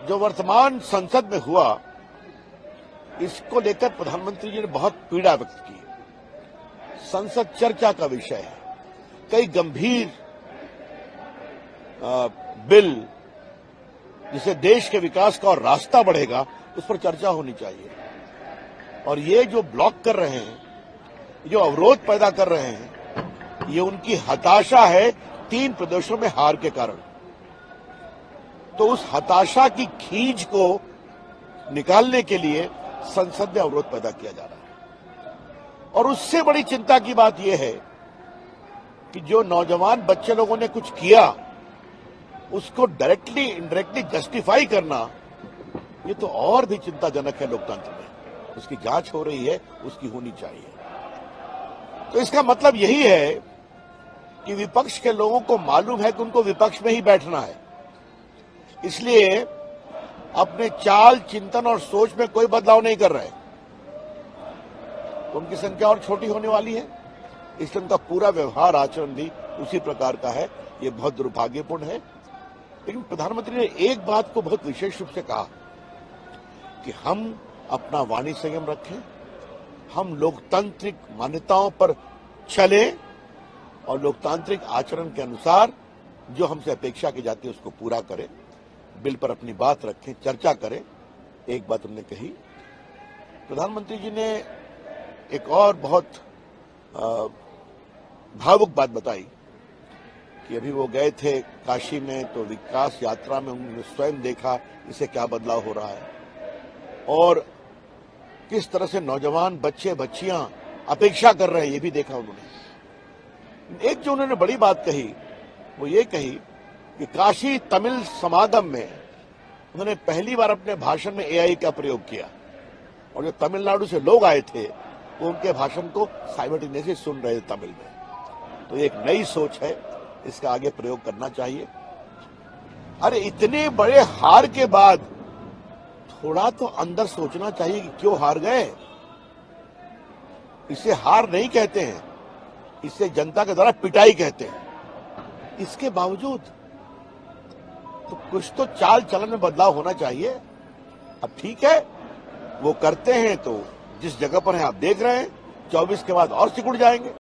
जो वर्तमान संसद में हुआ, इसको लेकर प्रधानमंत्री जी ने बहुत पीड़ा व्यक्त की। संसद चर्चा का विषय है। कई गंभीर बिल जिसे देश के विकास का और रास्ता बढ़ेगा, उस पर चर्चा होनी चाहिए। और ये जो ब्लॉक कर रहे हैं, जो अवरोध पैदा कर रहे हैं, ये उनकी हताशा है 3 प्रदेशों में हार के कारण। तो उस हताशा की खींच को निकालने के लिए संसद में अवरोध पैदा किया जा रहा है। और उससे बड़ी चिंता की बात यह है कि जो नौजवान बच्चे लोगों ने कुछ किया, उसको डायरेक्टली इनडायरेक्टली जस्टिफाई करना, ये तो और भी चिंताजनक है। लोकतंत्र में उसकी जांच हो रही है, उसकी होनी चाहिए। तो इसका मतलब यही है कि विपक्ष के लोगों को मालूम है कि उनको विपक्ष में ही बैठना है, इसलिए अपने चाल, चिंतन और सोच में कोई बदलाव नहीं कर रहे। तो उनकी संख्या और छोटी होने वाली है, इसलिए उनका पूरा व्यवहार, आचरण भी उसी प्रकार का है। ये बहुत दुर्भाग्यपूर्ण है। लेकिन प्रधानमंत्री ने एक बात को बहुत विशेष रूप से कहा कि हम अपना वाणी संयम रखें, हम लोकतांत्रिक मान्यताओं पर चलें और लोकतांत्रिक आचरण के अनुसार जो हमसे अपेक्षा की जाती है उसको पूरा करें। बिल पर अपनी बात रखें, चर्चा करें। एक बात उन्होंने कही। प्रधानमंत्री जी ने एक और बहुत भावुक बात बताई कि अभी वो गए थे काशी में, तो विकास यात्रा में उन्होंने स्वयं देखा इसे क्या बदलाव हो रहा है और किस तरह से नौजवान बच्चे बच्चियां अपेक्षा कर रहे हैं, ये भी देखा उन्होंने। एक जो उन्होंने बड़ी बात कही, वो ये कही कि काशी तमिल समागम में उन्होंने पहली बार अपने भाषण में एआई का प्रयोग किया और जो तमिलनाडु से लोग आए थे वो उनके भाषण को साइमल्टेनियसली सुन रहे थे तमिल में। तो एक नई सोच है, इसका आगे प्रयोग करना चाहिए। अरे इतने बड़े हार के बाद थोड़ा तो अंदर सोचना चाहिए कि क्यों हार गए। इसे हार नहीं कहते हैं, इसे जनता के द्वारा पिटाई कहते हैं। इसके बावजूद तो कुछ तो चाल चलन में बदलाव होना चाहिए। अब ठीक है, वो करते हैं तो जिस जगह पर हैं आप देख रहे हैं, 24 के बाद और सिकुड़ जाएंगे।